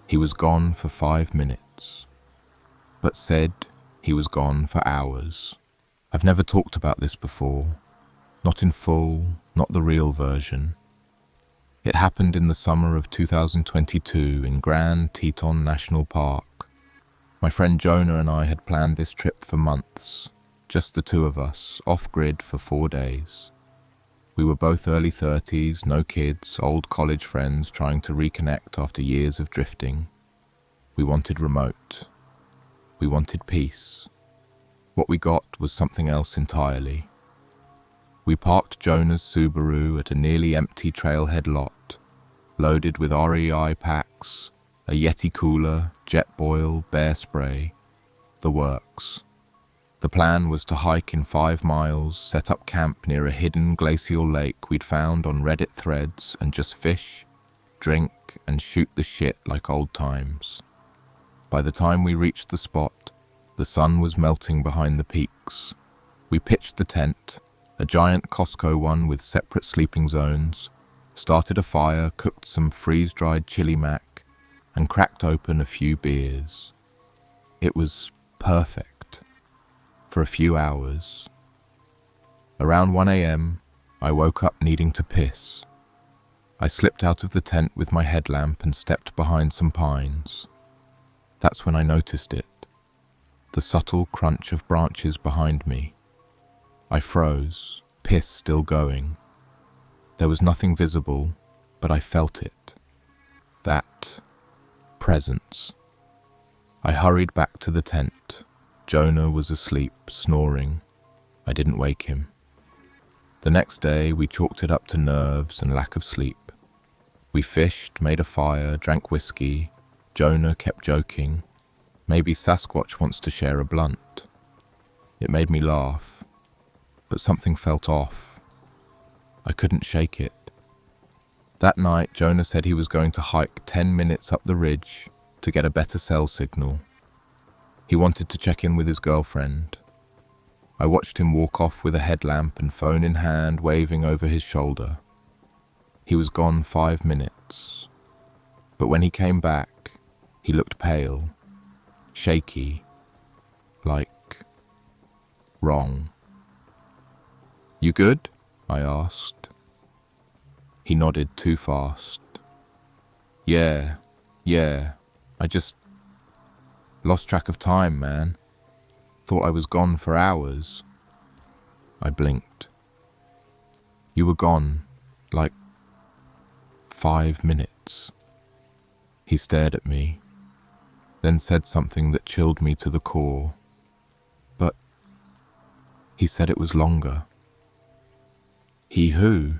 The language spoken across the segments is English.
He was gone for 5 minutes, but said he was gone for hours. I've never talked about this before, not in full, not the real version. It happened in the summer of 2022 in Grand Teton National Park. My friend Jonah and I had planned this trip for months, just the two of us, off-grid for 4 days. We were both early 30s, no kids, old college friends trying to reconnect after years of drifting. We wanted remote. We wanted peace. What we got was something else entirely. We parked Jonah's Subaru at a nearly empty trailhead lot, loaded with REI packs, a Yeti cooler, Jetboil, bear spray, the works. The plan was to hike in 5 miles, set up camp near a hidden glacial lake we'd found on Reddit threads, and just fish, drink, and shoot the shit like old times. By the time we reached the spot, the sun was melting behind the peaks. We pitched the tent, a giant Costco one with separate sleeping zones, started a fire, cooked some freeze-dried chili mac, and cracked open a few beers. It was perfect. For a few hours. Around 1 a.m., I woke up needing to piss. I slipped out of the tent with my headlamp and stepped behind some pines. That's when I noticed it, the subtle crunch of branches behind me. I froze, piss still going. There was nothing visible, but I felt it. That presence. I hurried back to the tent. Jonah was asleep, snoring. I didn't wake him. The next day, we chalked it up to nerves and lack of sleep. We fished, made a fire, drank whiskey. Jonah kept joking. Maybe Sasquatch wants to share a blunt. It made me laugh, but something felt off. I couldn't shake it. That night, Jonah said he was going to hike 10 minutes up the ridge to get a better cell signal. He wanted to check in with his girlfriend. I watched him walk off with a headlamp and phone in hand, waving over his shoulder. He was gone 5 minutes. But when he came back, he looked pale, shaky, like wrong. "You good?" I asked. He nodded too fast. Yeah, I just lost track of time, man. Thought I was gone for hours." I blinked. "You were gone, like 5 minutes. He stared at me, then said something that chilled me to the core. "But," he said, "it was longer." "He who?"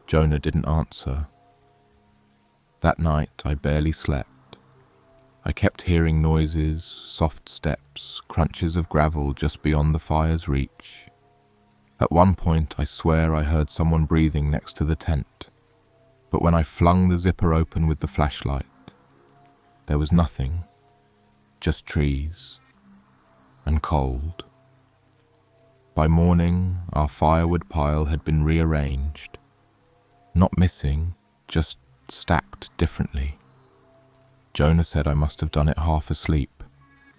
Jonah didn't answer. That night I barely slept. I kept hearing noises, soft steps, crunches of gravel just beyond the fire's reach. At one point, I swear I heard someone breathing next to the tent. But when I flung the zipper open with the flashlight, there was nothing, just trees and cold. By morning, our firewood pile had been rearranged. Not missing, just stacked differently. Jonah said I must have done it half asleep.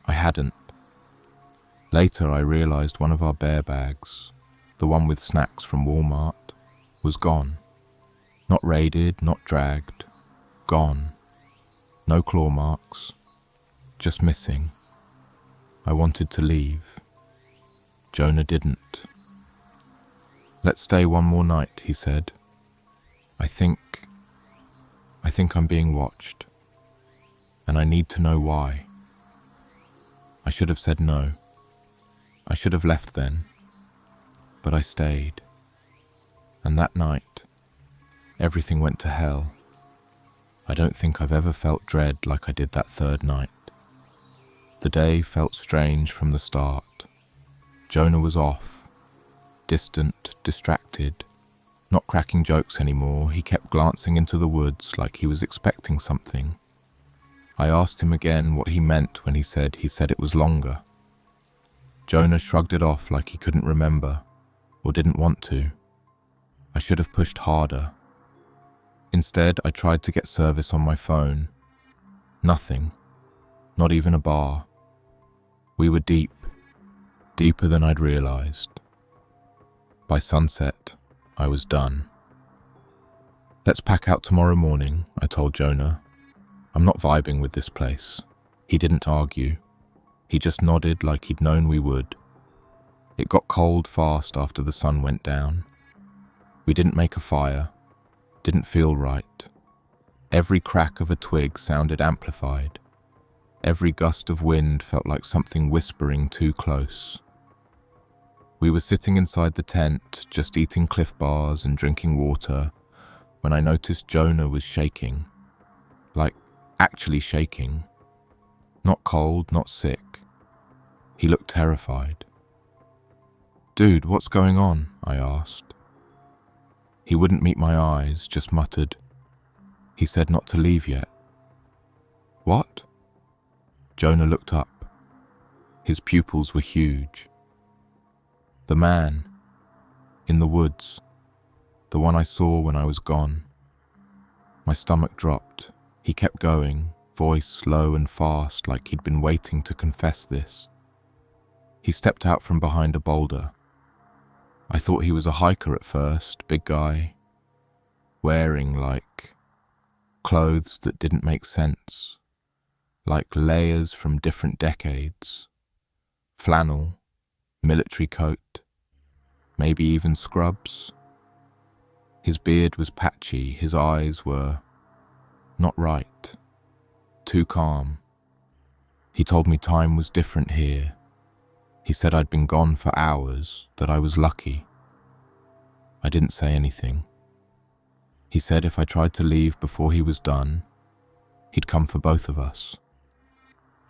I hadn't. Later I realized one of our bear bags, the one with snacks from Walmart, was gone. Not raided, not dragged. Gone. No claw marks. Just missing. I wanted to leave. Jonah didn't. "Let's stay one more night," he said. I think I'm being watched. And I need to know why." I should have said no. I should have left then. But I stayed. And that night, everything went to hell. I don't think I've ever felt dread like I did that third night. The day felt strange from the start. Jonah was off, distant, distracted, not cracking jokes anymore. He kept glancing into the woods like he was expecting something. I asked him again what he meant when he said it was longer. Jonah shrugged it off like he couldn't remember, or didn't want to. I should have pushed harder. Instead, I tried to get service on my phone, Nothing. Not even a bar. We were deep, deeper than I'd realized. By sunset, I was done. Let's pack out tomorrow morning, I told Jonah. I'm not vibing with this place. He didn't argue. He just nodded like he'd known we would. It got cold fast after the sun went down. We didn't make a fire. Didn't feel right. Every crack of a twig sounded amplified. Every gust of wind felt like something whispering too close. We were sitting inside the tent, just eating Cliff Bars and drinking water, when I noticed Jonah was shaking. Like, actually shaking. Not cold, not sick. He looked terrified. "Dude, what's going on?" I asked. He wouldn't meet my eyes, just muttered. "He said not to leave yet." "What?" Jonah looked up. His pupils were huge. "The man. In the woods. The one I saw when I was gone." My stomach dropped. He kept going, voice low and fast, like he'd been waiting to confess this. He stepped out from behind a boulder. I thought he was a hiker at first, big guy, wearing, like, clothes that didn't make sense, like layers from different decades. Flannel, military coat, maybe even scrubs. His beard was patchy, his eyes were not right, too calm. He told me time was different here. He said I'd been gone for hours, that I was lucky. I didn't say anything. He said if I tried to leave before he was done, he'd come for both of us.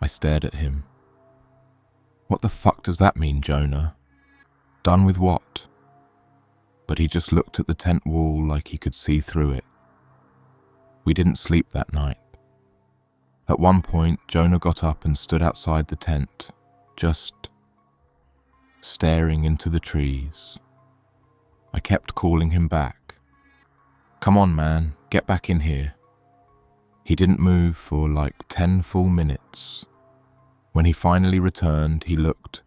I stared at him. "What the fuck does that mean, Jonah? Done with what?" But he just looked at the tent wall like he could see through it. We didn't sleep that night. At one point, Jonah got up and stood outside the tent, just staring into the trees. I kept calling him back. "Come on, man, get back in here." He didn't move for like 10 full minutes. When he finally returned, he looked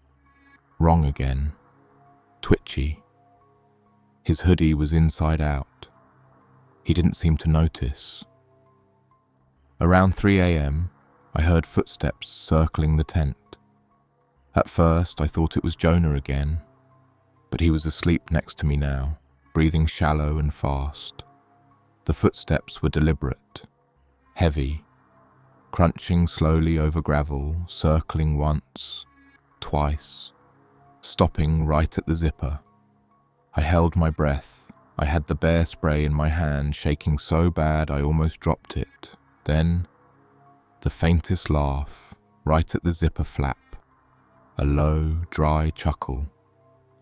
wrong again, twitchy. His hoodie was inside out. He didn't seem to notice. Around 3 a.m., I heard footsteps circling the tent. At first, I thought it was Jonah again, but he was asleep next to me now, breathing shallow and fast. The footsteps were deliberate, heavy, crunching slowly over gravel, circling once, twice, stopping right at the zipper. I held my breath. I had the bear spray in my hand, shaking so bad I almost dropped it. Then, the faintest laugh, right at the zipper flap. A low, dry chuckle,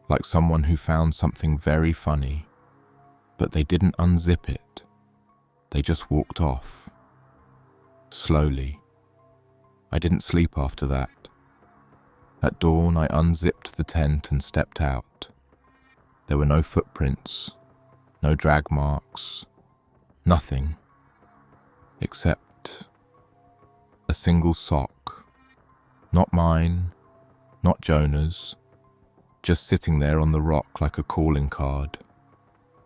like someone who found something very funny, but they didn't unzip it. They just walked off. Slowly. I didn't sleep after that. At dawn, I unzipped the tent and stepped out. There were no footprints, no drag marks, nothing, except a single sock. Not mine, not Jonah's, just sitting there on the rock like a calling card.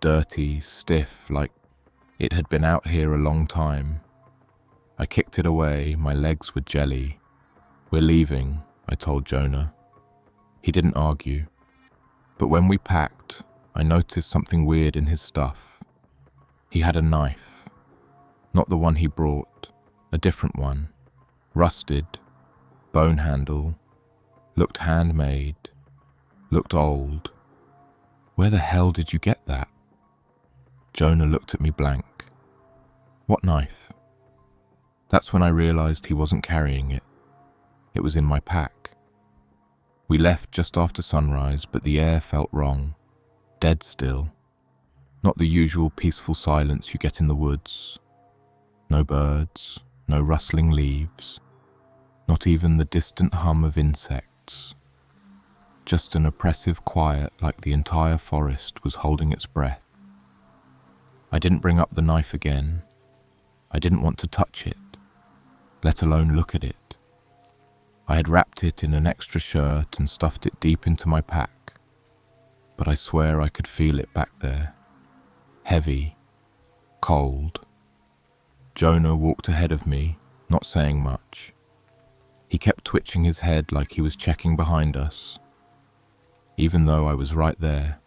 Dirty, stiff, like it had been out here a long time. I kicked it away, my legs were jelly. "We're leaving," I told Jonah. He didn't argue. But when we packed, I noticed something weird in his stuff. He had a knife. Not the one he brought, a different one. Rusted, bone handle, looked handmade, looked old. "Where the hell did you get that?" Jonah looked at me blank. "What knife?" That's when I realized he wasn't carrying it. It was in my pack. We left just after sunrise, but the air felt wrong, dead still. Not the usual peaceful silence you get in the woods. No birds, no rustling leaves, not even the distant hum of insects. Just an oppressive quiet like the entire forest was holding its breath. I didn't bring up the knife again. I didn't want to touch it. let alone look at it. I had wrapped it in an extra shirt and stuffed it deep into my pack, but I swear I could feel it back there. Heavy, cold. Jonah walked ahead of me, not saying much. He kept twitching his head like he was checking behind us, even though I was right there.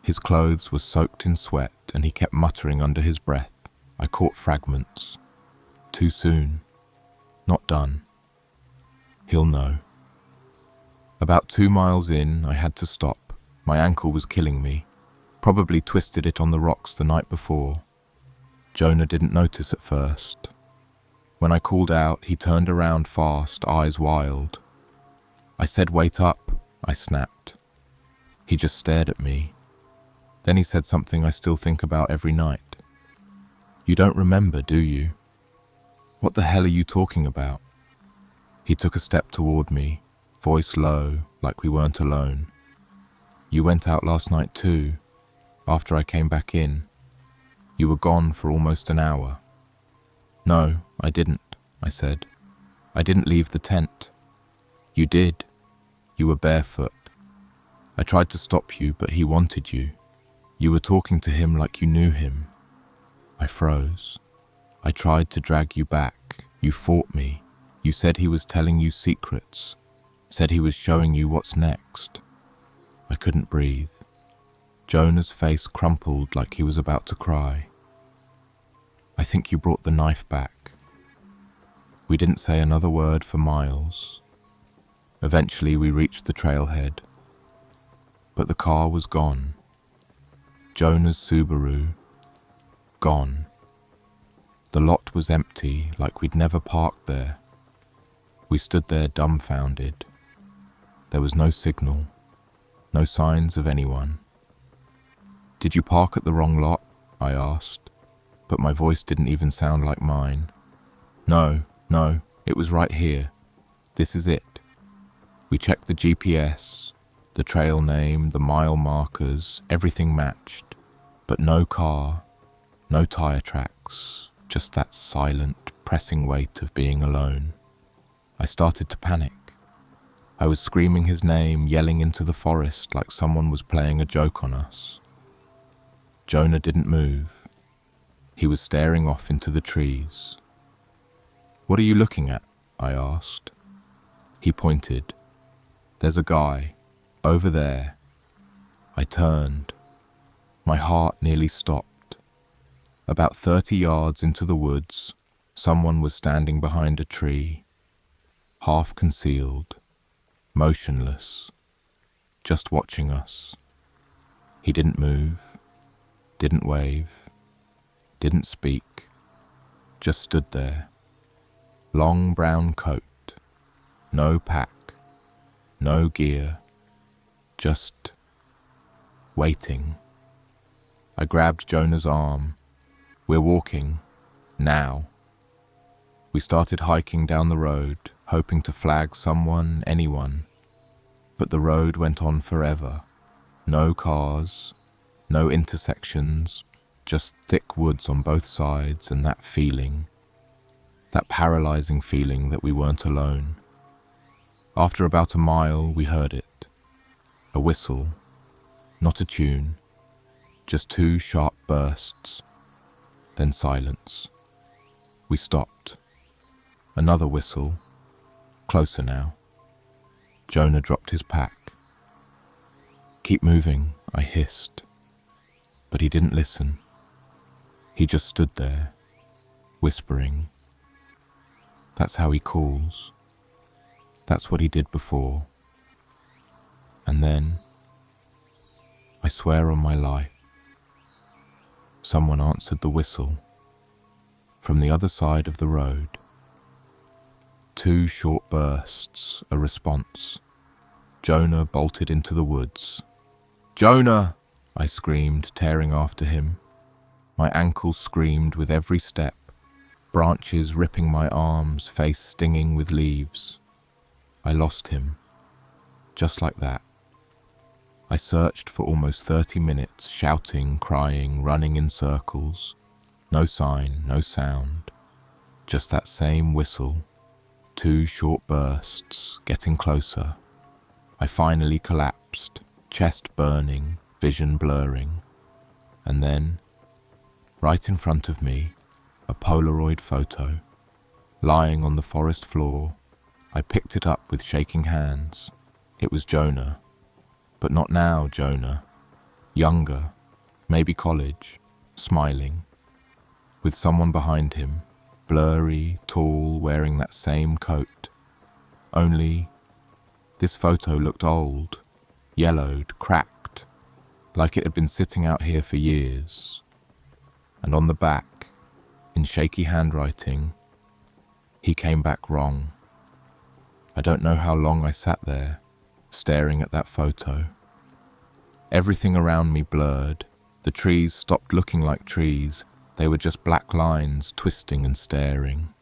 His clothes were soaked in sweat and he kept muttering under his breath. I caught fragments. Too soon. Not done. He'll know. About 2 miles in, I had to stop. My ankle was killing me. Probably twisted it on the rocks the night before. Jonah didn't notice at first. When I called out, he turned around fast, eyes wild. I said, "Wait up," I snapped. He just stared at me. Then he said something I still think about every night. "You don't remember, do you?" "What the hell are you talking about?" He took a step toward me, voice low, like we weren't alone. "You went out last night too, after I came back in. You were gone for almost an hour." "No, I didn't," I said. "I didn't leave the tent." "You did. You were barefoot. I tried to stop you, but he wanted you. You were talking to him like you knew him." I froze. "I tried to drag you back. You fought me. You said he was telling you secrets. Said he was showing you what's next." I couldn't breathe. Jonah's face crumpled like he was about to cry. "I think you brought the knife back." We didn't say another word for miles. Eventually we reached the trailhead. But the car was gone. Jonah's Subaru, gone. The lot was empty, like we'd never parked there. We stood there dumbfounded. There was no signal, no signs of anyone. "Did you park at the wrong lot?" I asked, but my voice didn't even sound like mine. No, it was right here. This is it." We checked the GPS, the trail name, the mile markers, everything matched. But no car, no tire tracks, just that silent, pressing weight of being alone. I started to panic. I was screaming his name, yelling into the forest like someone was playing a joke on us. Jonah didn't move. He was staring off into the trees. "What are you looking at?" I asked. He pointed. "There's a guy, over there." I turned. My heart nearly stopped. About 30 yards into the woods, someone was standing behind a tree, half concealed, motionless, just watching us. He didn't move, didn't wave, didn't speak, just stood there. Long brown coat, no pack, no gear, just waiting. I grabbed Jonah's arm. "We're walking, now." We started hiking down the road, hoping to flag someone, anyone. But the road went on forever. No cars, no intersections, just thick woods on both sides and that feeling, that paralyzing feeling that we weren't alone. After about a mile, we heard it. A whistle, not a tune, just 2 sharp bursts, then silence. We stopped. Another whistle, closer now. Jonah dropped his pack. "Keep moving," I hissed. But he didn't listen. He just stood there, whispering. That's how he calls. That's what he did before. And then, I swear on my life, someone answered the whistle from the other side of the road. 2 short bursts, a response. Jonah bolted into the woods. "Jonah!" I screamed, tearing after him. My ankles screamed with every step, branches ripping my arms, face stinging with leaves. I lost him, just like that. I searched for almost 30 minutes, shouting, crying, running in circles. No sign, no sound. Just that same whistle, 2 short bursts, getting closer. I finally collapsed, chest burning, vision blurring. And then, right in front of me, a Polaroid photo. Lying on the forest floor, I picked it up with shaking hands. It was Jonah. But not now Jonah. Younger, maybe college, smiling. With someone behind him, blurry, tall, wearing that same coat. Only, this photo looked old, yellowed, cracked, like it had been sitting out here for years. And on the back, in shaky handwriting, he came back wrong. I don't know how long I sat there, staring at that photo. Everything around me blurred. The trees stopped looking like trees. They were just black lines twisting and staring.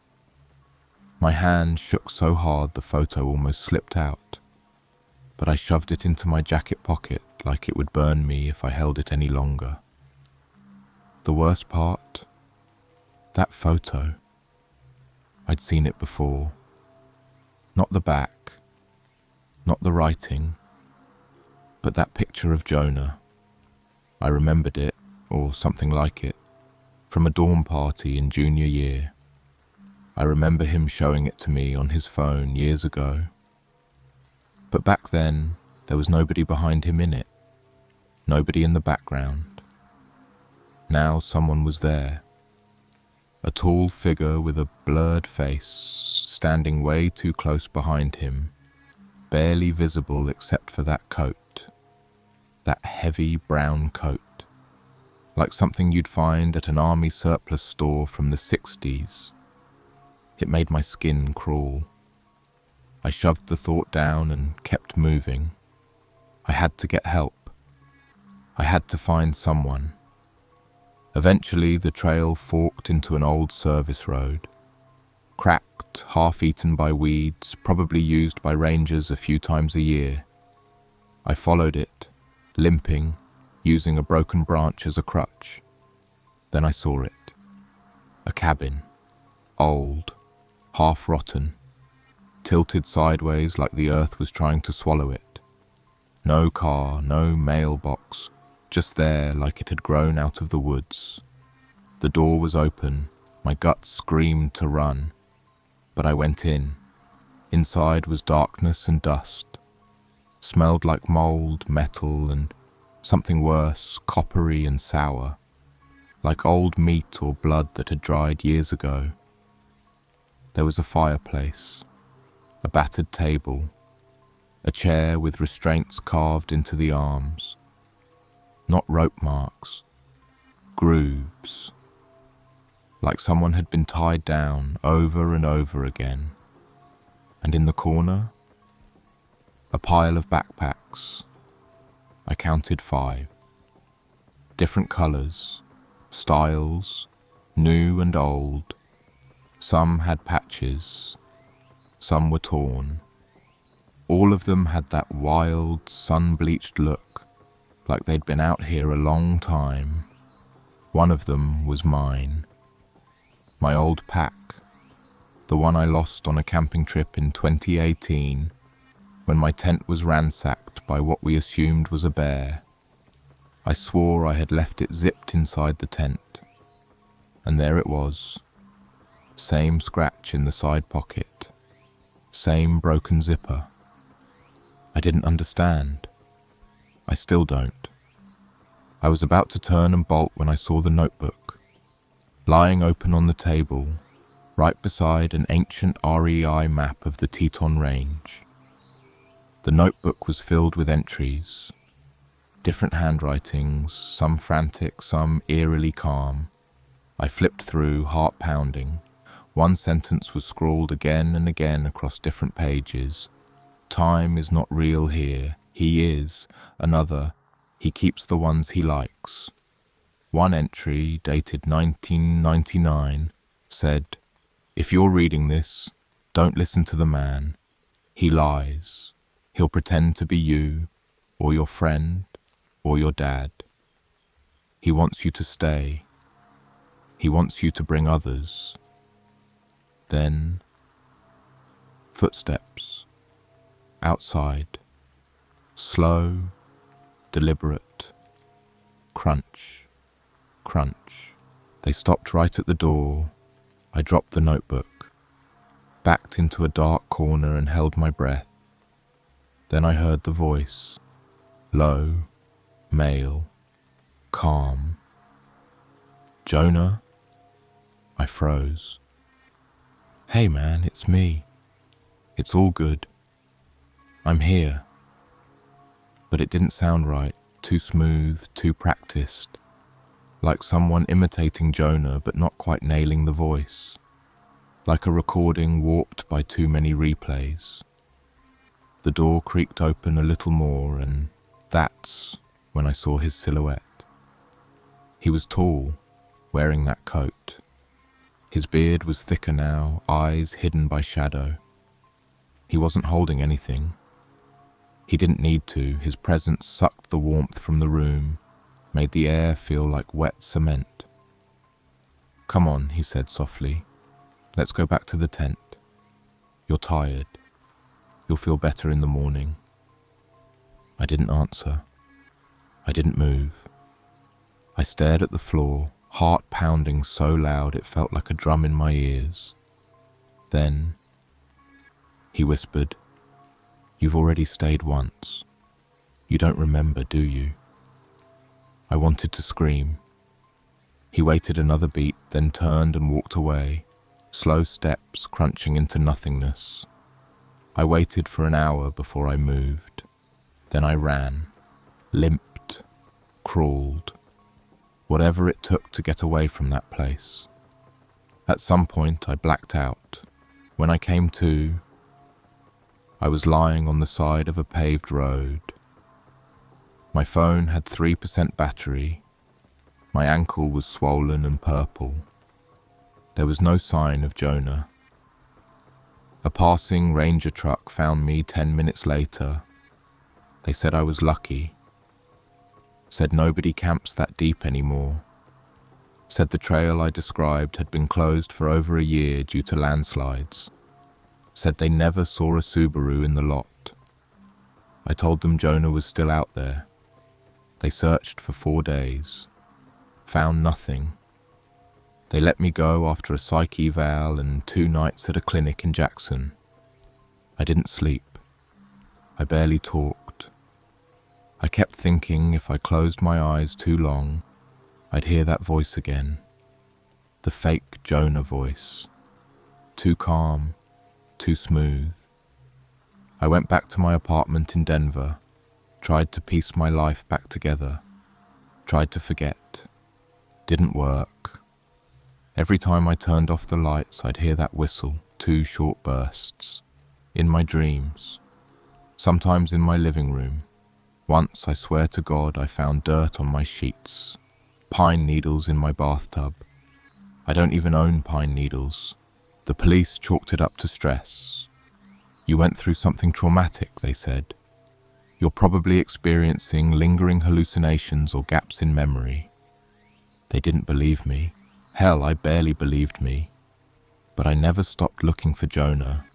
My hand shook so hard the photo almost slipped out, but I shoved it into my jacket pocket like it would burn me if I held it any longer. The worst part? That photo. I'd seen it before. Not the back, not the writing, but that picture of Jonah. I remembered it, or something like it, from a dorm party in junior year. I remember him showing it to me on his phone years ago. But back then, there was nobody behind him in it, nobody in the background. Now someone was there. A tall figure with a blurred face, standing way too close behind him, barely visible except for that coat, that heavy brown coat, like something you'd find at an army surplus store from the 60s. It made my skin crawl. I shoved the thought down and kept moving. I had to get help. I had to find someone. Eventually, the trail forked into an old service road. Cracked, half-eaten by weeds, probably used by rangers a few times a year. I followed it, limping, using a broken branch as a crutch. Then I saw it. A cabin. Old, half-rotten, tilted sideways like the earth was trying to swallow it. No car, no mailbox, just there like it had grown out of the woods. The door was open, my gut screamed to run, but I went in. Inside was darkness and dust. Smelled like mold, metal, and something worse, coppery and sour, like old meat or blood that had dried years ago. There was a fireplace, a battered table, a chair with restraints carved into the arms. Not rope marks, grooves, like someone had been tied down over and over again. And in the corner, a pile of backpacks. I counted 5. Different colours, styles, new and old. Some had patches, some were torn. All of them had that wild, sun-bleached look, like they'd been out here a long time. One of them was mine. My old pack, the one I lost on a camping trip in 2018, when my tent was ransacked by what we assumed was a bear. I swore I had left it zipped inside the tent, and there it was. Same scratch in the side pocket, same broken zipper. I didn't understand. I still don't. I was about to turn and bolt when I saw the notebook, lying open on the table, right beside an ancient REI map of the Teton Range. The notebook was filled with entries, different handwritings, some frantic, some eerily calm. I flipped through, heart pounding. One sentence was scrawled again and again across different pages. Time is not real here. He is. Another, he keeps the ones he likes. One entry, dated 1999, said, "If you're reading this, don't listen to the man. He lies. He'll pretend to be you, or your friend, or your dad. He wants you to stay. He wants you to bring others. Then, footsteps, outside, slow, deliberate, crunch, crunch. They stopped right at the door. I dropped the notebook, backed into a dark corner and held my breath. Then I heard the voice, low, male, calm. "Jonah?" I froze. "Hey man, it's me. It's all good. I'm here." But it didn't sound right, too smooth, too practiced, like someone imitating Jonah but not quite nailing the voice, like a recording warped by too many replays. The door creaked open a little more, and that's when I saw his silhouette. He was tall, wearing that coat. His beard was thicker now, eyes hidden by shadow. He wasn't holding anything. He didn't need to. His presence sucked the warmth from the room, made the air feel like wet cement. "Come on," he said softly. "Let's go back to the tent. You're tired. You'll feel better in the morning." I didn't answer. I didn't move. I stared at the floor, heart pounding so loud it felt like a drum in my ears. Then, he whispered, "You've already stayed once. You don't remember, do you?" I wanted to scream. He waited another beat, then turned and walked away, slow steps crunching into nothingness. I waited for an hour before I moved. Then I ran, limped, crawled, whatever it took to get away from that place. At some point I blacked out. When I came to, I was lying on the side of a paved road. My phone had 3% battery. My ankle was swollen and purple. There was no sign of Jonah. A passing ranger truck found me 10 minutes later. They said I was lucky. Said nobody camps that deep anymore. Said the trail I described had been closed for over a year due to landslides. Said they never saw a Subaru in the lot. I told them Jonah was still out there. They searched for 4 days. Found nothing. They let me go after a psych eval and 2 nights at a clinic in Jackson. I didn't sleep. I barely talked. I kept thinking if I closed my eyes too long, I'd hear that voice again. The fake Jonah voice. Too calm, too smooth. I went back to my apartment in Denver, tried to piece my life back together, tried to forget. Didn't work. Every time I turned off the lights, I'd hear that whistle, 2 short bursts. In my dreams. Sometimes in my living room. Once, I swear to God, I found dirt on my sheets. Pine needles in my bathtub. I don't even own pine needles. The police chalked it up to stress. "You went through something traumatic," they said. "You're probably experiencing lingering hallucinations or gaps in memory." They didn't believe me. Hell, I barely believed me. But I never stopped looking for Jonah.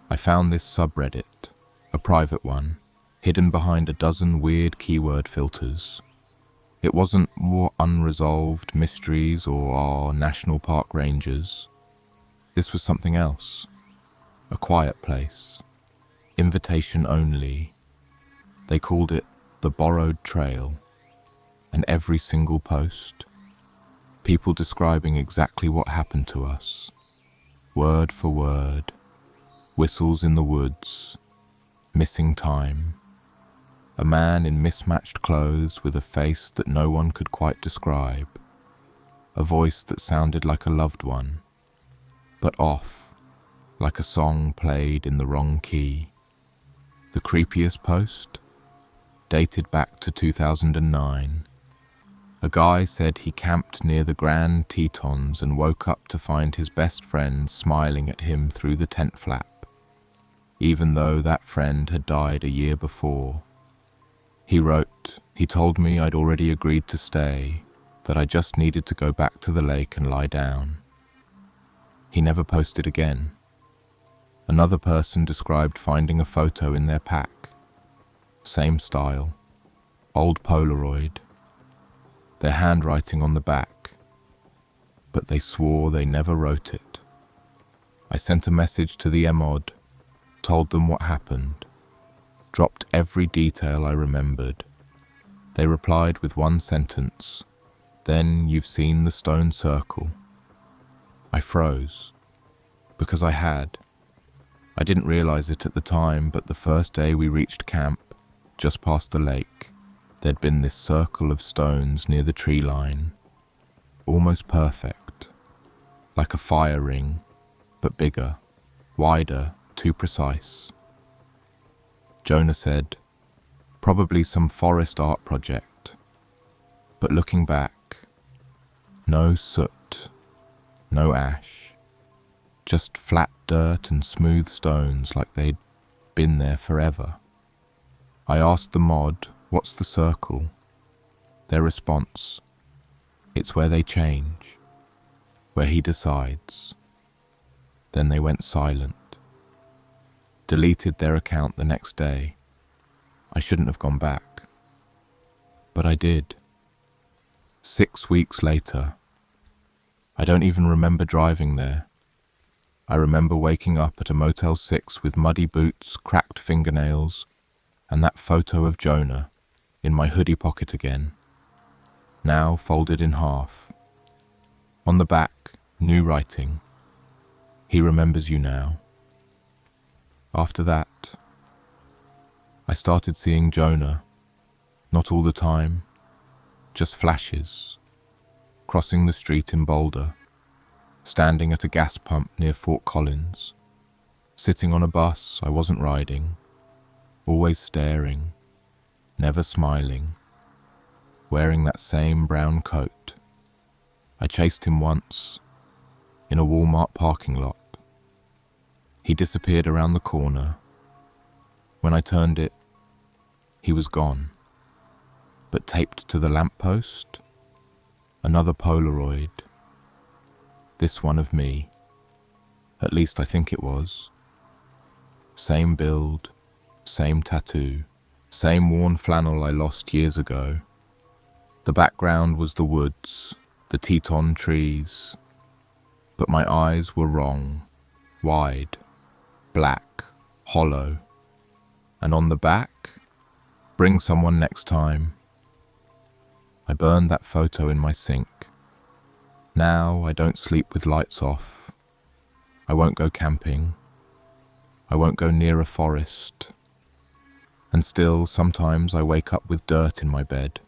I found this subreddit, a private one, hidden behind a dozen weird keyword filters. It wasn't more unresolved mysteries or our national park rangers. This was something else. A quiet place. Invitation only. They called it the Borrowed Trail. And every single post, people describing exactly what happened to us. Word for word. Whistles in the woods. Missing time. A man in mismatched clothes with a face that no one could quite describe. A voice that sounded like a loved one, but off, like a song played in the wrong key. The creepiest post? Dated back to 2009. A guy said he camped near the Grand Tetons and woke up to find his best friend smiling at him through the tent flap, even though that friend had died a year before. He wrote, he told me I'd already agreed to stay, that I just needed to go back to the lake and lie down. He never posted again. Another person described finding a photo in their pack. Same style, old Polaroid. Their handwriting on the back, but they swore they never wrote it. I sent a message to the MOD, told them what happened, dropped every detail I remembered. They replied with one sentence, "Then you've seen the stone circle." I froze, because I had. I didn't realize it at the time, but the first day we reached camp, just past the lake, there'd been this circle of stones near the tree line, almost perfect, like a fire ring, but bigger, wider, too precise. Jonah said, probably some forest art project, but looking back, no soot, no ash, just flat dirt and smooth stones like they'd been there forever. I asked the mod, "What's the circle?" Their response, "It's where they change, where he decides." Then they went silent, deleted their account the next day. I shouldn't have gone back, but I did. 6 weeks later, I don't even remember driving there. I remember waking up at a Motel 6 with muddy boots, cracked fingernails, and that photo of Jonah in my hoodie pocket again, now folded in half. On the back, new writing, "He remembers you now." After that, I started seeing Jonah, not all the time, just flashes, crossing the street in Boulder, standing at a gas pump near Fort Collins, sitting on a bus I wasn't riding, always staring, never smiling, wearing that same brown coat. I chased him once, in a Walmart parking lot. He disappeared around the corner. When I turned it, he was gone. But taped to the lamppost, another Polaroid. This one of me. At least I think it was. Same build, same tattoo, same worn flannel I lost years ago. The background was the woods, the Teton trees. But my eyes were wrong, wide, black, hollow. And on the back, "Bring someone next time." I burned that photo in my sink. Now I don't sleep with lights off. I won't go camping. I won't go near a forest. And still, sometimes I wake up with dirt in my bed,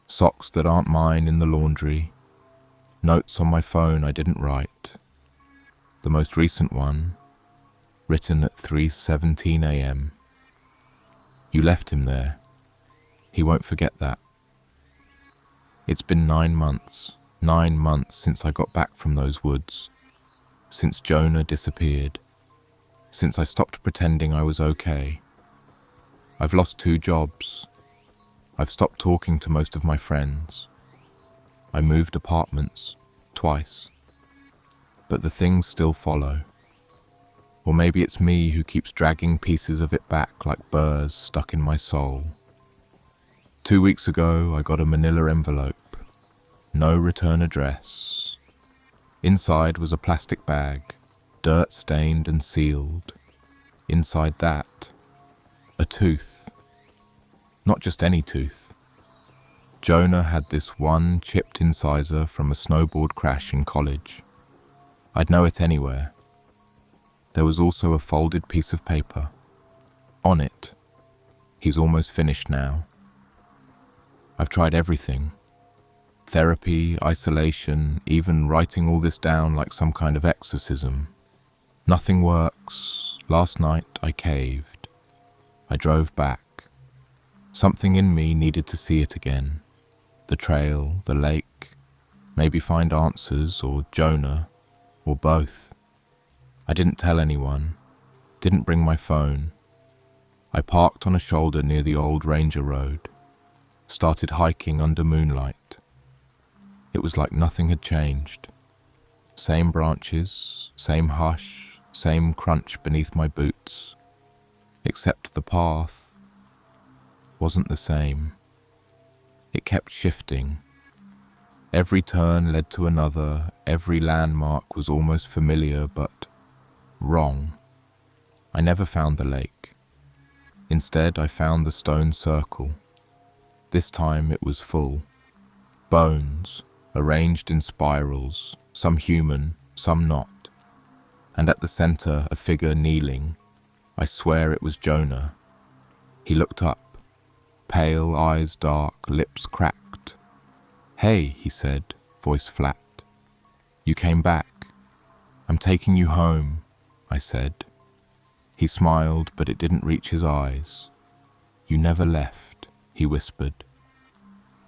socks that aren't mine in the laundry, notes on my phone I didn't write. The most recent one, written at 3:17 a.m. "You left him there. He won't forget that." It's been 9 months since I got back from those woods, since Jonah disappeared, since I stopped pretending I was okay. I've lost 2 jobs. I've stopped talking to most of my friends. I moved apartments twice. But the things still follow. Or maybe it's me who keeps dragging pieces of it back like burrs stuck in my soul. 2 weeks ago, I got a manila envelope. No return address. Inside was a plastic bag, dirt-stained and sealed. Inside that, a tooth. Not just any tooth. Jonah had this one chipped incisor from a snowboard crash in college. I'd know it anywhere. There was also a folded piece of paper. On it, "He's almost finished now." I've tried everything. Therapy, isolation, even writing all this down like some kind of exorcism. Nothing works. Last night I caved. I drove back. Something in me needed to see it again. The trail, the lake, maybe find answers, or Jonah, or both. I didn't tell anyone, didn't bring my phone. I parked on a shoulder near the old Ranger Road, started hiking under moonlight. It was like nothing had changed. Same branches, same hush, same crunch beneath my boots, except the path wasn't the same. It kept shifting. Every turn led to another, every landmark was almost familiar, but wrong. I never found the lake. Instead, I found the stone circle. This time it was full. Bones, arranged in spirals, some human, some not. And at the center, a figure kneeling. I swear it was Jonah. He looked up, pale, eyes dark, lips cracked. "Hey," he said, voice flat. "You came back. I'm taking you home," I said. He smiled, but it didn't reach his eyes. "You never left," he whispered.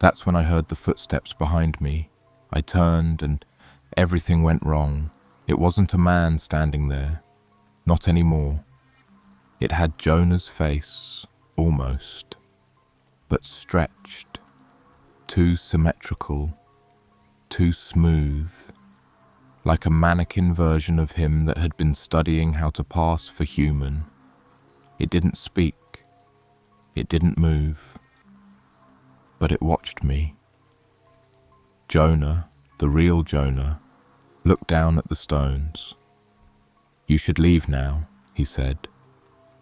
That's when I heard the footsteps behind me. I turned and everything went wrong. It wasn't a man standing there. Not anymore. It had Jonah's face, almost, but stretched, too symmetrical, too smooth, like a mannequin version of him that had been studying how to pass for human. It didn't speak. It didn't move. But it watched me. Jonah, the real Jonah, looked down at the stones. "You should leave now," he said,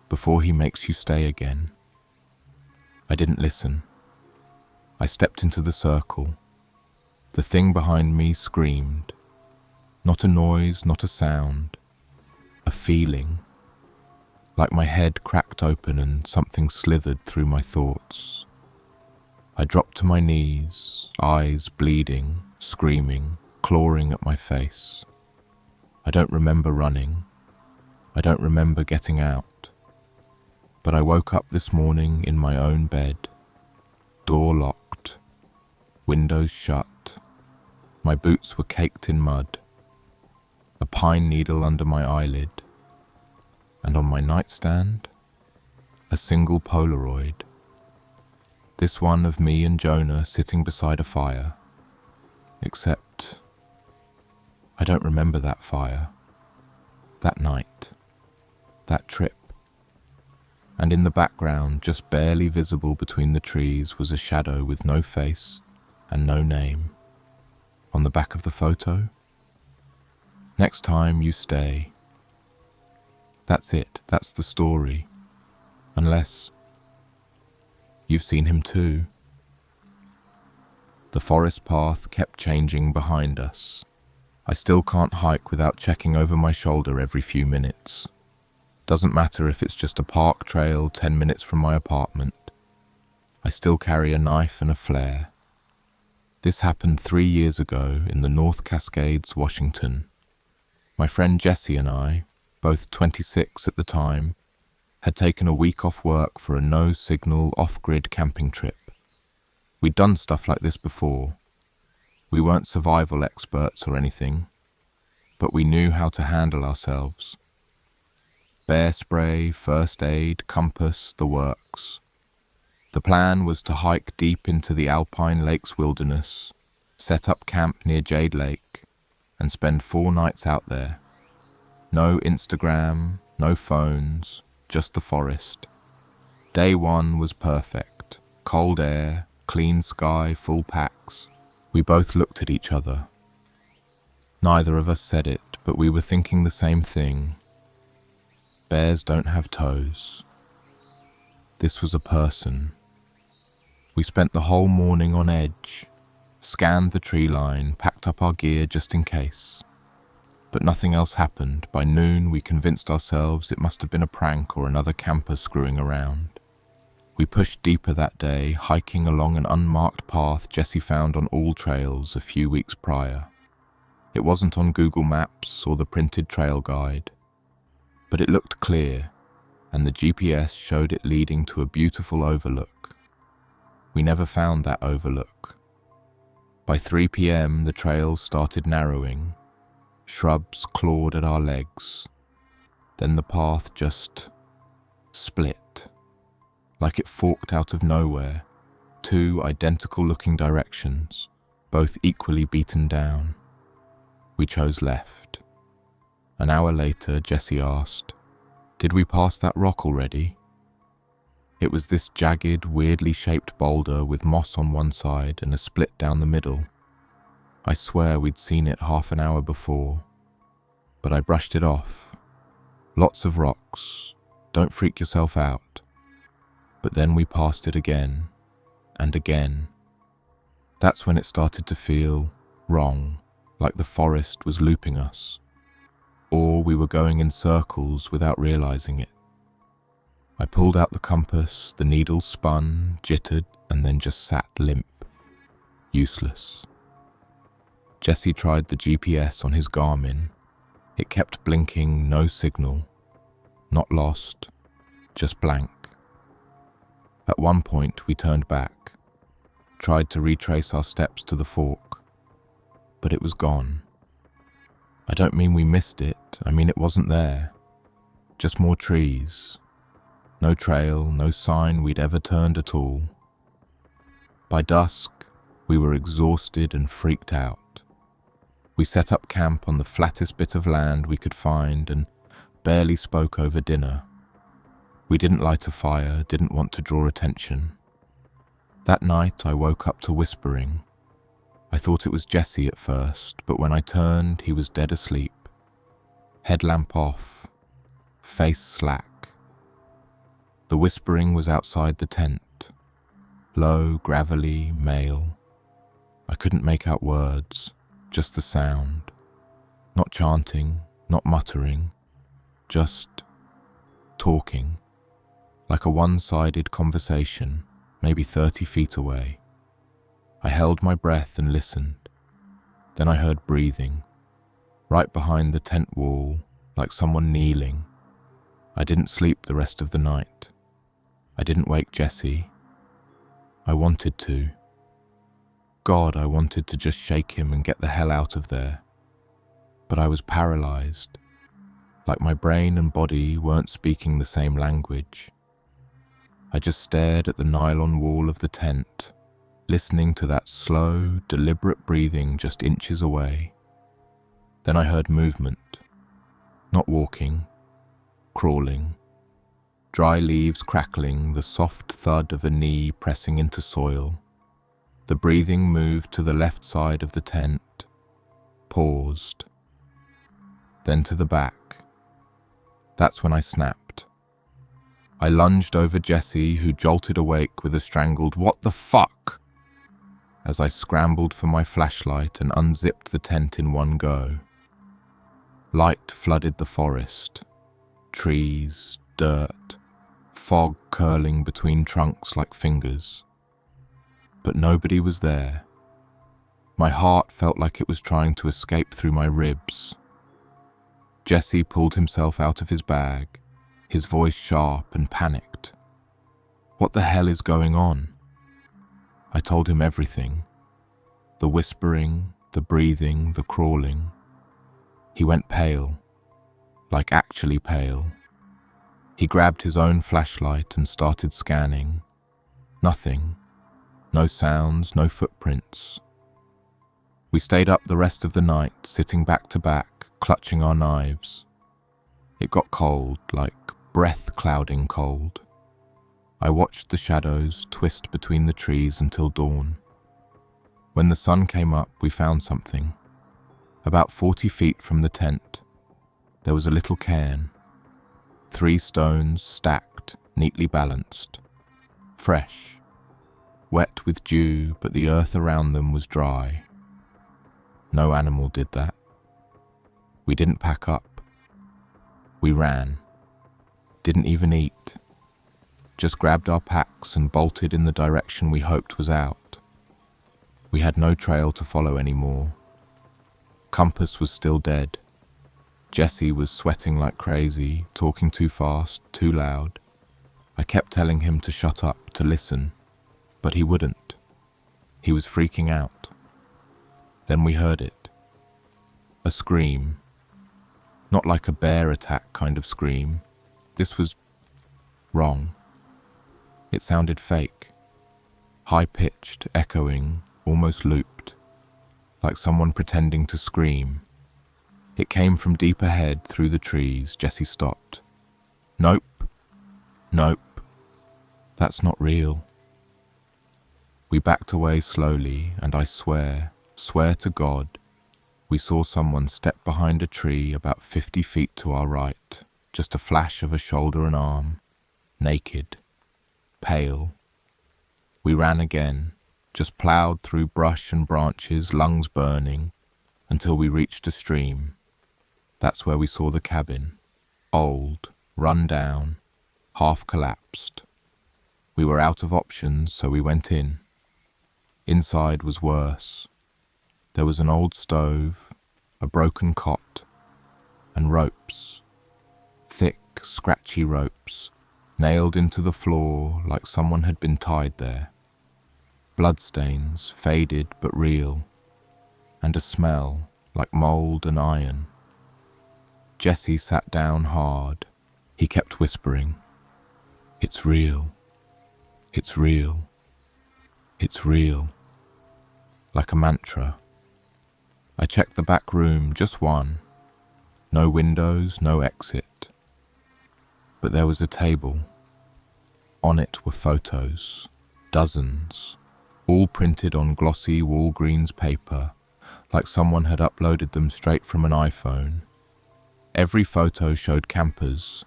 "before he makes you stay again." I didn't listen. I stepped into the circle. The thing behind me screamed. Not a noise, not a sound. A feeling. Like my head cracked open and something slithered through my thoughts. I dropped to my knees, eyes bleeding, screaming, clawing at my face. I don't remember running. I don't remember getting out. But I woke up this morning in my own bed. Door locked. Windows shut. My boots were caked in mud. A pine needle under my eyelid. And on my nightstand, a single Polaroid. This one of me and Jonah sitting beside a fire. Except, I don't remember that fire, that night, that trip. And in the background, just barely visible between the trees, was a shadow with no face and no name. On the back of the photo, "Next time you stay." That's it, that's the story. Unless you've seen him too. The forest path kept changing behind us. I still can't hike without checking over my shoulder every few minutes. Doesn't matter if it's just a park trail 10 minutes from my apartment. I still carry a knife and a flare. This happened 3 years ago in the North Cascades, Washington. My friend Jesse and I, both 26 at the time, had taken a week off work for a no-signal, off-grid camping trip. We'd done stuff like this before. We weren't survival experts or anything, but we knew how to handle ourselves. Bear spray, first aid, compass, the works. The plan was to hike deep into the Alpine Lakes wilderness, set up camp near Jade Lake, and spend 4 nights out there. No Instagram, no phones, just the forest. Day 1 was perfect. Cold air, clean sky, full packs. We both looked at each other. Neither of us said it, but we were thinking the same thing. Bears don't have toes. This was a person. We spent the whole morning on edge, scanned the tree line, packed up our gear just in case. But nothing else happened. By noon, we convinced ourselves it must have been a prank or another camper screwing around. We pushed deeper that day, hiking along an unmarked path Jesse found on all trails a few weeks prior. It wasn't on Google Maps or the printed trail guide, but it looked clear, and the GPS showed it leading to a beautiful overlook. We never found that overlook. By 3 p.m, the trail started narrowing. Shrubs clawed at our legs. Then the path just split, like it forked out of nowhere, 2 identical-looking directions, both equally beaten down. We chose left. An hour later, Jessie asked, "Did we pass that rock already?" It was this jagged, weirdly shaped boulder with moss on one side and a split down the middle. I swear we'd seen it half an hour before, but I brushed it off. Lots of rocks, don't freak yourself out. But then we passed it again, and again. That's when it started to feel wrong, like the forest was looping us, or we were going in circles without realizing it. I pulled out the compass, the needle spun, jittered, and then just sat limp, useless. Jessie tried the GPS on his Garmin. It kept blinking, no signal. Not lost, just blank. At one point we turned back, tried to retrace our steps to the fork, but it was gone. I don't mean we missed it, I mean it wasn't there. Just more trees. No trail, no sign we'd ever turned at all. By dusk, we were exhausted and freaked out. We set up camp on the flattest bit of land we could find and barely spoke over dinner. We didn't light a fire, didn't want to draw attention. That night I woke up to whispering. I thought it was Jessie at first, but when I turned, he was dead asleep. Headlamp off, face slack. The whispering was outside the tent. Low, gravelly, male. I couldn't make out words, just the sound. Not chanting, not muttering, just talking. Like a one-sided conversation, maybe 30 feet away. I held my breath and listened. Then I heard breathing, right behind the tent wall, like someone kneeling. I didn't sleep the rest of the night. I didn't wake Jessie. I wanted to. God, I wanted to just shake him and get the hell out of there. But I was paralyzed, like my brain and body weren't speaking the same language. I just stared at the nylon wall of the tent, listening to that slow, deliberate breathing just inches away. Then I heard movement. Not walking, crawling. Dry leaves crackling, the soft thud of a knee pressing into soil. The breathing moved to the left side of the tent, paused. Then to the back. That's when I snapped. I lunged over Jessie, who jolted awake with a strangled "What the fuck?" as I scrambled for my flashlight and unzipped the tent in one go. Light flooded the forest. Trees, dirt, fog curling between trunks like fingers. But nobody was there. My heart felt like it was trying to escape through my ribs. Jessie pulled himself out of his bag, his voice sharp and panicked. "What the hell is going on?" I told him everything. The whispering, the breathing, the crawling. He went pale, like actually pale. He grabbed his own flashlight and started scanning. Nothing. No sounds, no footprints. We stayed up the rest of the night, sitting back to back, clutching our knives. It got cold, like breath-clouding cold. I watched the shadows twist between the trees until dawn. When the sun came up, we found something. About 40 feet from the tent, there was a little cairn. 3 stones stacked, neatly balanced. Fresh. Wet with dew, but the earth around them was dry. No animal did that. We didn't pack up. We ran. Didn't even eat. Just grabbed our packs and bolted in the direction we hoped was out. We had no trail to follow anymore. Compass was still dead. Jessie was sweating like crazy, talking too fast, too loud. I kept telling him to shut up, to listen, but he wouldn't. He was freaking out. Then we heard it. A scream. Not like a bear attack kind of scream. This was wrong. It sounded fake. High-pitched, echoing, almost looped. Like someone pretending to scream, It came from deep ahead through the trees. Jesse stopped. Nope. Nope. That's not real. We backed away slowly, and I swear to God, we saw someone step behind a tree about 50 feet to our right, just a flash of a shoulder and arm, naked, pale. We ran again, just ploughed through brush and branches, lungs burning, until we reached a stream. That's where we saw the cabin, old, run down, half collapsed. We were out of options, so we went in. Inside was worse. There was an old stove, a broken cot, and ropes. Thick, scratchy ropes, nailed into the floor like someone had been tied there. Bloodstains, faded but real, and a smell like mold and iron. Jesse sat down hard. He kept whispering, "It's real. It's real. It's real," like a mantra. I checked the back room, just one. No windows, no exit. But there was a table. On it were photos, dozens, all printed on glossy Walgreens paper, like someone had uploaded them straight from an iPhone. Every photo showed campers,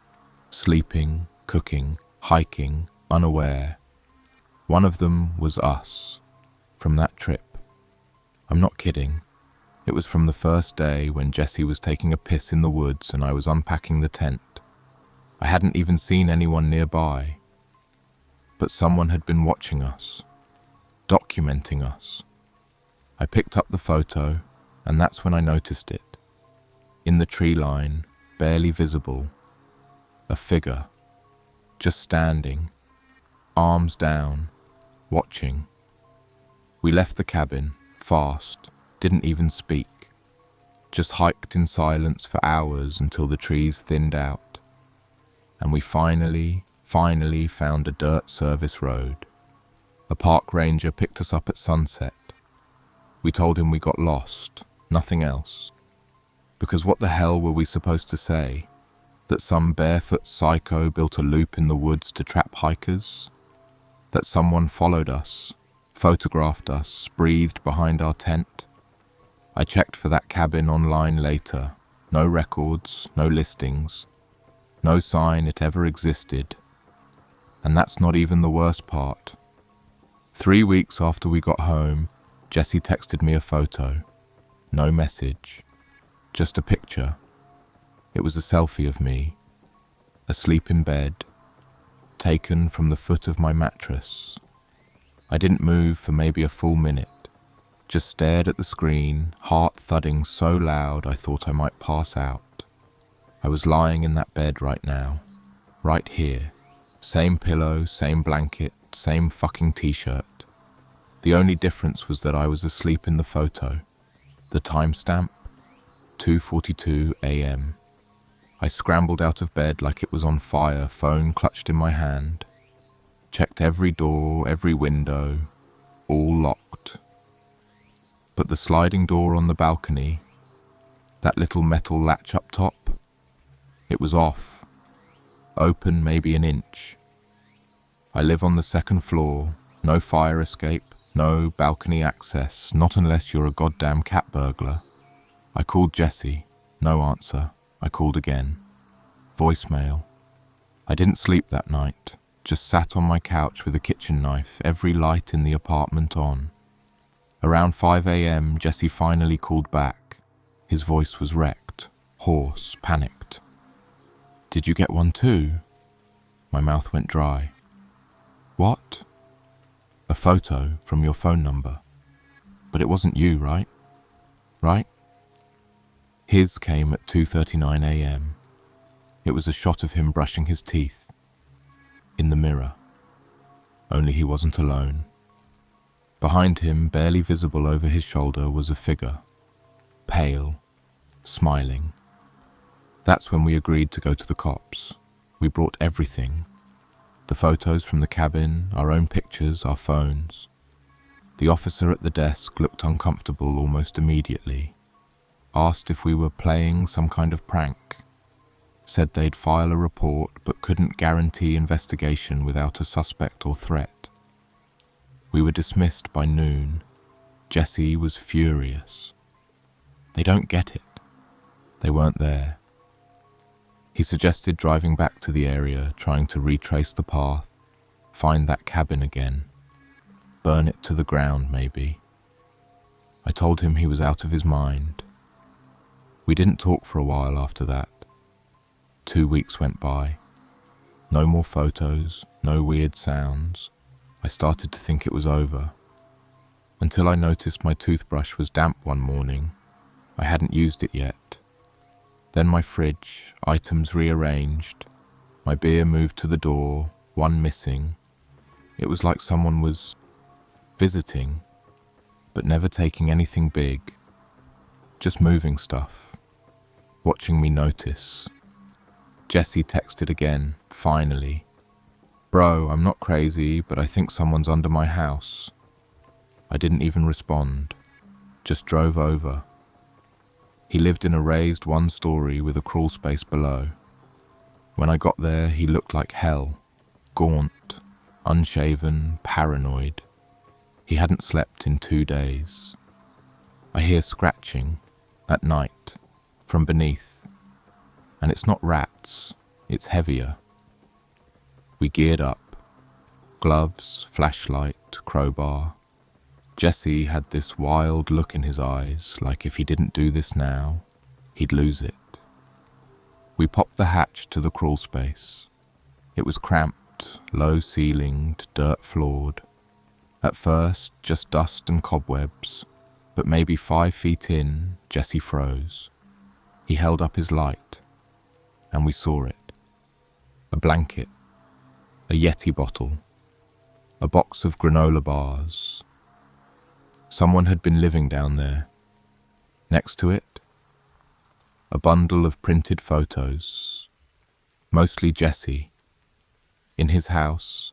sleeping, cooking, hiking, unaware. One of them was us, from that trip. I'm not kidding. It was from the first day when Jesse was taking a piss in the woods and I was unpacking the tent. I hadn't even seen anyone nearby. But someone had been watching us, documenting us. I picked up the photo, and that's when I noticed it. In the tree line, barely visible, a figure, just standing, arms down, watching. We left the cabin, fast, didn't even speak, just hiked in silence for hours until the trees thinned out. And we finally found a dirt service road. A park ranger picked us up at sunset. We told him we got lost, nothing else. Because what the hell were we supposed to say? That some barefoot psycho built a loop in the woods to trap hikers? That someone followed us, photographed us, breathed behind our tent? I checked for that cabin online later. No records, no listings, no sign it ever existed. And that's not even the worst part. 3 weeks after we got home, Jesse texted me a photo. No message, just a picture. It was a selfie of me, asleep in bed, taken from the foot of my mattress. I didn't move for maybe a full minute. Just stared at the screen, heart thudding so loud I thought I might pass out. I was lying in that bed right now, right here. Same pillow, same blanket, same fucking t-shirt. The only difference was that I was asleep in the photo. The timestamp, 2:42 a.m. I scrambled out of bed like it was on fire, phone clutched in my hand. Checked every door, every window, all locked. But the sliding door on the balcony, that little metal latch up top, it was off, open maybe an inch. I live on the second floor, no fire escape, no balcony access, not unless you're a goddamn cat burglar. I called Jesse, no answer. I called again. Voicemail. I didn't sleep that night, just sat on my couch with a kitchen knife, every light in the apartment on. Around 5 a.m, Jesse finally called back. His voice was wrecked, hoarse, panicked. "Did you get one too?" My mouth went dry. "What?" "A photo from your phone number. But it wasn't you, right? Right?" His came at 2:39 a.m. It was a shot of him brushing his teeth. In the mirror. Only he wasn't alone. Behind him, barely visible over his shoulder, was a figure. Pale, smiling. That's when we agreed to go to the cops. We brought everything. The photos from the cabin, our own pictures, our phones. The officer at the desk looked uncomfortable almost immediately. asked if we were playing some kind of prank, said they'd file a report but couldn't guarantee investigation without a suspect or threat. We were dismissed by noon. Jesse was furious. They don't get it. They weren't there. He suggested driving back to the area, trying to retrace the path, find that cabin again, burn it to the ground maybe. I told him he was out of his mind. We didn't talk for a while after that. 2 weeks went by. No more photos, no weird sounds. I started to think it was over, until I noticed my toothbrush was damp one morning. I hadn't used it yet. Then my fridge, items rearranged, my beer moved to the door, one missing. It was like someone was visiting, but never taking anything big, just moving stuff, watching me notice. Jesse texted again, finally. "Bro, I'm not crazy, but I think someone's under my house." I didn't even respond, just drove over. He lived in a raised one-story with a crawl space below. When I got there, he looked like hell, gaunt, unshaven, paranoid. He hadn't slept in 2 days. I hear scratching, at night, from beneath. And it's not rats, it's heavier. We geared up. Gloves, flashlight, crowbar. Jesse had this wild look in his eyes, like if he didn't do this now, he'd lose it. We popped the hatch to the crawl space. It was cramped, low-ceilinged, dirt-floored. At first, just dust and cobwebs, but maybe 5 feet in, Jesse froze. He held up his light, and we saw it. A blanket, a Yeti bottle, a box of granola bars. Someone had been living down there. Next to it, a bundle of printed photos, mostly Jesse, in his house,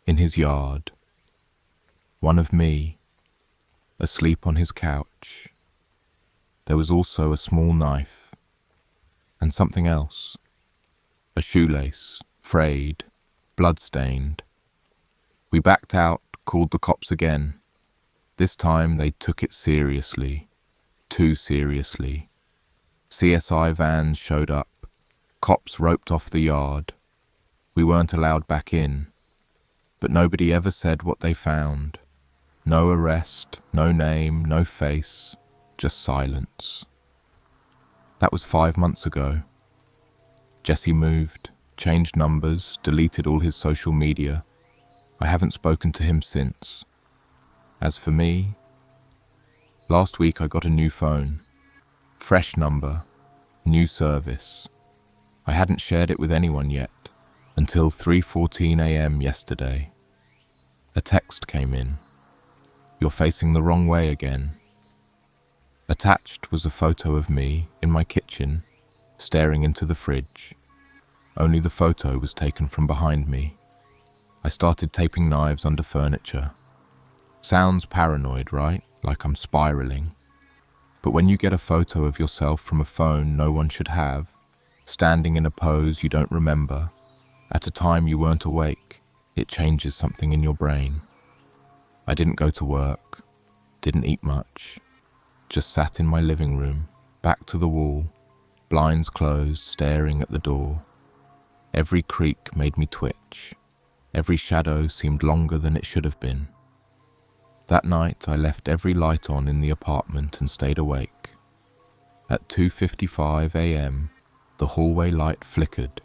in his yard. One of me, asleep on his couch. There was also a small knife, and something else, a shoelace, frayed, blood-stained. We backed out, called the cops again. This time they took it seriously, too seriously. CSI vans showed up, cops roped off the yard. We weren't allowed back in, but nobody ever said what they found. No arrest, no name, no face, just silence. That was 5 months ago. Jesse moved, changed numbers, deleted all his social media. I haven't spoken to him since. As for me, last week I got a new phone. Fresh number, new service. I hadn't shared it with anyone yet, until 3:14 a.m. yesterday. A text came in. "You're facing the wrong way again." Attached was a photo of me in my kitchen, staring into the fridge. Only the photo was taken from behind me. I started taping knives under furniture. Sounds paranoid, right? Like I'm spiraling. But when you get a photo of yourself from a phone no one should have, standing in a pose you don't remember, at a time you weren't awake, it changes something in your brain. I didn't go to work, didn't eat much, just sat in my living room, back to the wall, blinds closed, staring at the door. Every creak made me twitch. Every shadow seemed longer than it should have been. That night I left every light on in the apartment and stayed awake. At 2:55 a.m, the hallway light flickered.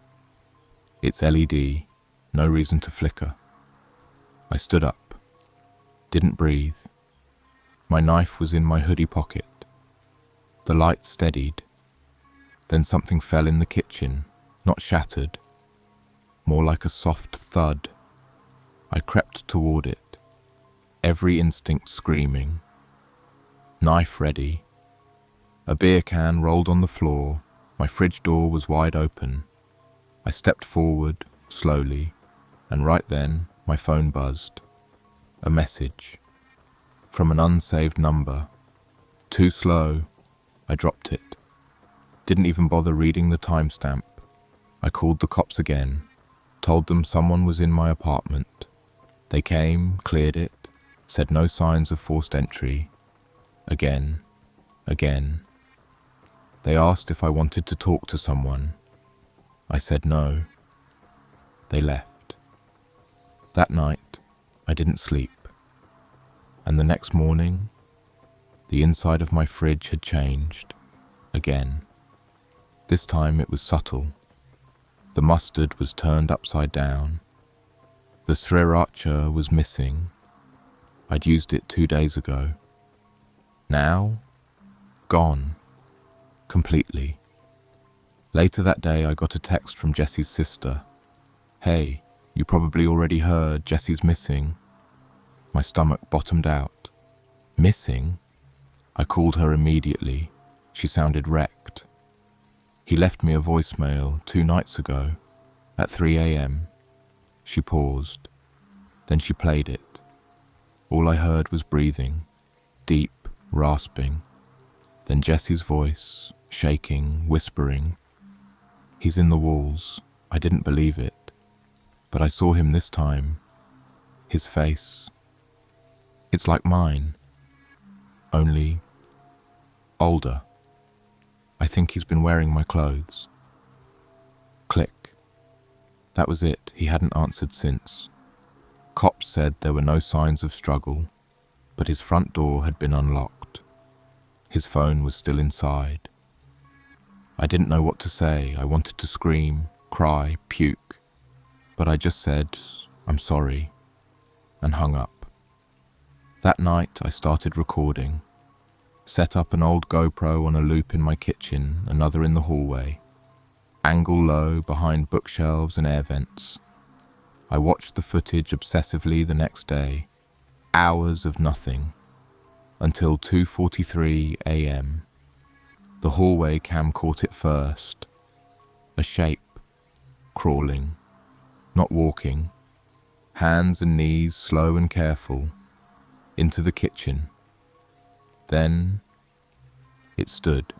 It's LED, no reason to flicker. I stood up, didn't breathe. My knife was in my hoodie pocket. The light steadied. Then something fell in the kitchen, not shattered, more like a soft thud. I crept toward it, every instinct screaming. Knife ready. A beer can rolled on the floor. My fridge door was wide open. I stepped forward, slowly, and right then my phone buzzed. A message. From an unsaved number. Too slow. I dropped it. Didn't even bother reading the timestamp. I called the cops again, told them someone was in my apartment. They came, cleared it, said no signs of forced entry. Again. They asked if I wanted to talk to someone. I said no. They left. That night, I didn't sleep. And the next morning, the inside of my fridge had changed. Again. This time it was subtle. The mustard was turned upside down. The sriracha was missing. I'd used it 2 days ago. Now, gone. Completely. Later that day, I got a text from Jesse's sister. "Hey, you probably already heard Jesse's missing." My stomach bottomed out. Missing? I called her immediately. She sounded wrecked. "He left me a voicemail 2 nights ago, at 3 a.m. She paused. Then she played it. All I heard was breathing, deep, rasping. Then Jesse's voice, shaking, whispering. "He's in the walls." I didn't believe it. But I saw him this time. His face. It's like mine. Only older. I think he's been wearing my clothes. Click. That was it. He hadn't answered since. Cops said there were no signs of struggle, but his front door had been unlocked. His phone was still inside. I didn't know what to say. I wanted to scream, cry, puke, but I just said, "I'm sorry," and hung up. That night I started recording. Set up an old GoPro on a loop in my kitchen, another in the hallway. Angle low behind bookshelves and air vents. I watched the footage obsessively the next day. Hours of nothing. Until 2:43 a.m. The hallway cam caught it first. A shape. Crawling. Not walking. Hands and knees slow and careful. Into the kitchen. Then it stood,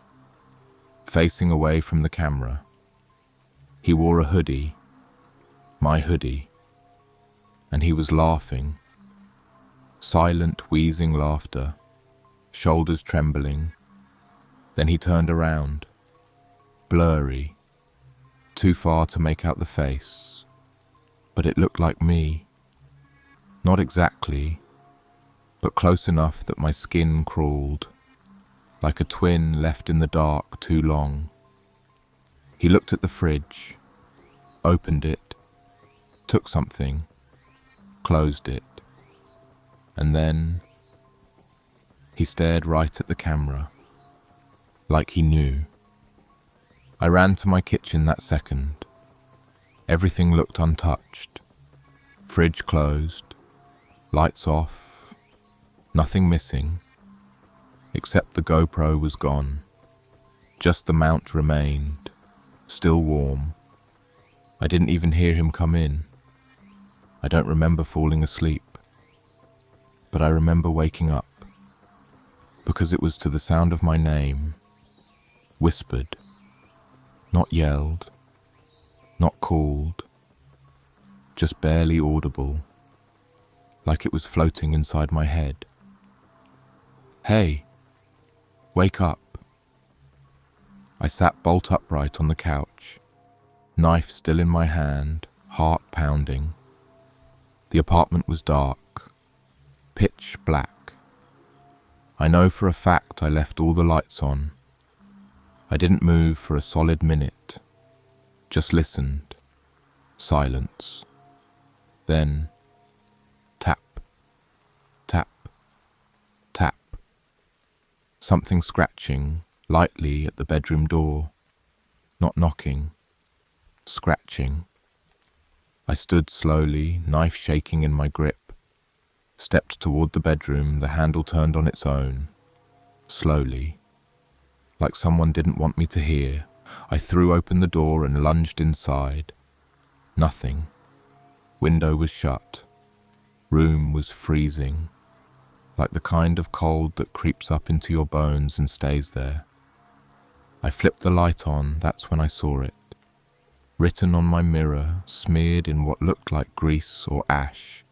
facing away from the camera. He wore a hoodie, my hoodie, and he was laughing. Silent, wheezing laughter, shoulders trembling. Then he turned around, blurry, too far to make out the face, but it looked like me. Not exactly, but close enough that my skin crawled, like a twin left in the dark too long. He looked at the fridge, opened it, took something, closed it, and then he stared right at the camera, like he knew. I ran to my kitchen that second. Everything looked untouched. Fridge closed, lights off, nothing missing, except the GoPro was gone. Just the mount remained, still warm. I didn't even hear him come in. I don't remember falling asleep, but I remember waking up, because it was to the sound of my name, whispered, not yelled, not called, just barely audible, like it was floating inside my head. "Hey, wake up." I sat bolt upright on the couch, knife still in my hand, heart pounding. The apartment was dark, pitch black. I know for a fact I left all the lights on. I didn't move for a solid minute, just listened. Silence. Then, tap, tap, tap. Something scratching lightly at the bedroom door. Not knocking, scratching. I stood slowly, knife shaking in my grip. Stepped toward the bedroom, the handle turned on its own. Slowly. Like someone didn't want me to hear, I threw open the door and lunged inside. Nothing. Window was shut. Room was freezing. Like the kind of cold that creeps up into your bones and stays there. I flipped the light on, that's when I saw it. Written on my mirror, smeared in what looked like grease or ash,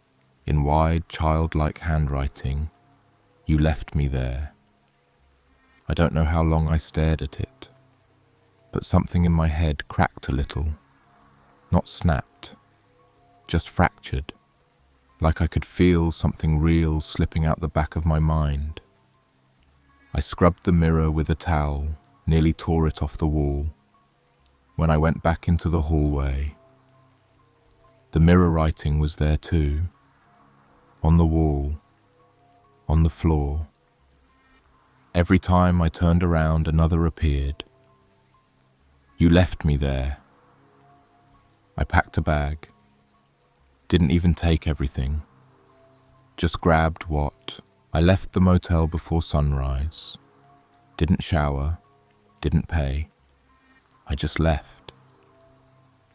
in wide, childlike handwriting, "You left me there." I don't know how long I stared at it, but something in my head cracked a little. Not snapped, just fractured, like I could feel something real slipping out the back of my mind. I scrubbed the mirror with a towel, nearly tore it off the wall. When I went back into the hallway, the mirror writing was there too, on the wall, on the floor. Every time I turned around, another appeared. "You left me there." I packed a bag, didn't even take everything, just grabbed what. I left the motel before sunrise, didn't shower, didn't pay. I just left.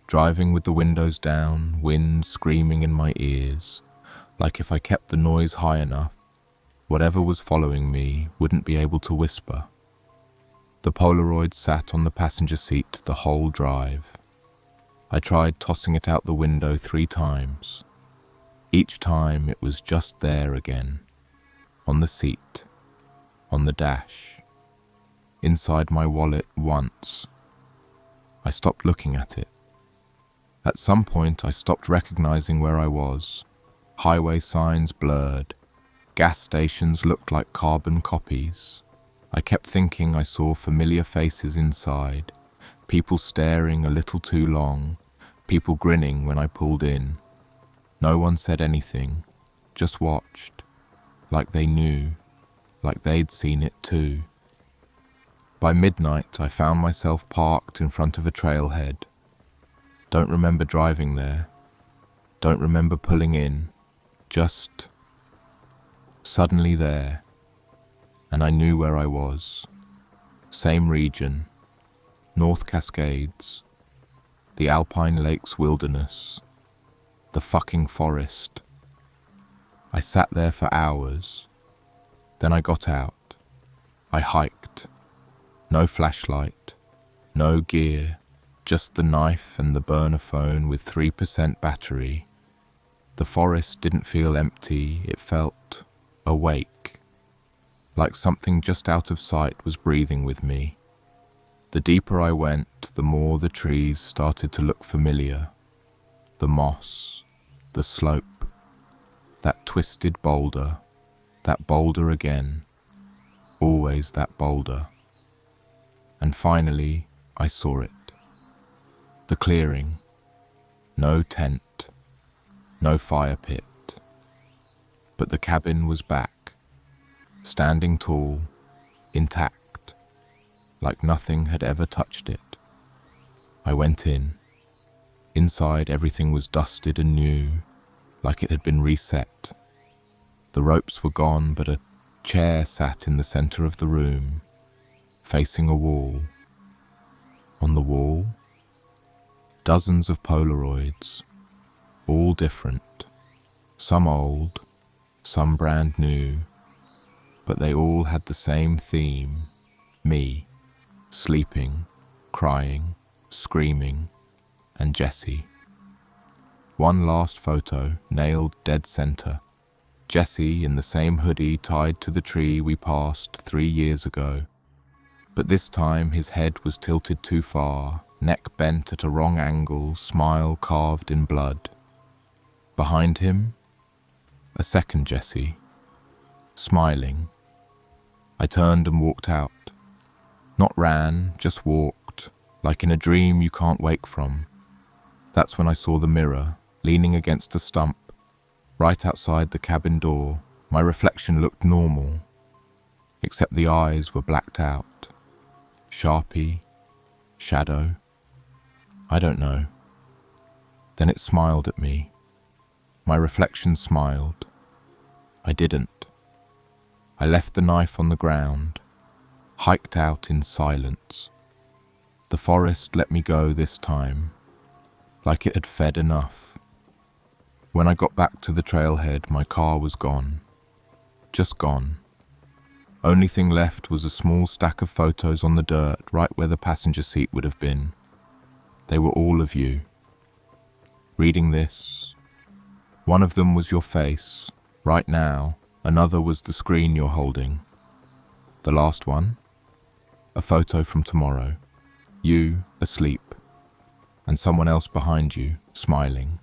Driving with the windows down, wind screaming in my ears, like if I kept the noise high enough, whatever was following me wouldn't be able to whisper. The Polaroid sat on the passenger seat the whole drive. I tried tossing it out the window 3 times. Each time it was just there again, on the seat, on the dash, inside my wallet once. I stopped looking at it. At some point I stopped recognizing where I was. Highway signs blurred. Gas stations looked like carbon copies. I kept thinking I saw familiar faces inside, people staring a little too long, people grinning when I pulled in. No one said anything, just watched, like they knew, like they'd seen it too. By midnight, I found myself parked in front of a trailhead. Don't remember driving there. Don't remember pulling in. Just suddenly there. And I knew where I was. Same region. North Cascades. The Alpine Lakes wilderness. The fucking forest. I sat there for hours. Then I got out. I hiked. No flashlight, no gear, just the knife and the burner phone with 3% battery. The forest didn't feel empty, it felt awake, like something just out of sight was breathing with me. The deeper I went, the more the trees started to look familiar. The moss, the slope, that twisted boulder, that boulder again, always that boulder. And finally, I saw it. The clearing. No tent. No fire pit. But the cabin was back, standing tall, intact, like nothing had ever touched it. I went in. Inside, everything was dusted and new, like it had been reset. The ropes were gone, but a chair sat in the center of the room, facing a wall. On the wall, dozens of Polaroids, all different, some old, some brand new, but they all had the same theme, me, sleeping, crying, screaming, and Jessie. One last photo, nailed dead center. Jessie in the same hoodie tied to the tree we passed 3 years ago. But this time his head was tilted too far, neck bent at a wrong angle, smile carved in blood. Behind him, a second Jessie, smiling. I turned and walked out. Not ran, just walked, like in a dream you can't wake from. That's when I saw the mirror, leaning against a stump, right outside the cabin door. My reflection looked normal, except the eyes were blacked out. Sharpie, shadow, I don't know. Then it smiled at me. My reflection smiled. I didn't. I left the knife on the ground, hiked out in silence. The forest let me go this time, like it had fed enough. When I got back to the trailhead, my car was gone. Just gone. Only thing left was a small stack of photos on the dirt right where the passenger seat would have been. They were all of you. Reading this, one of them was your face, right now. Another was the screen you're holding. The last one, a photo from tomorrow. You, asleep, and someone else behind you, smiling.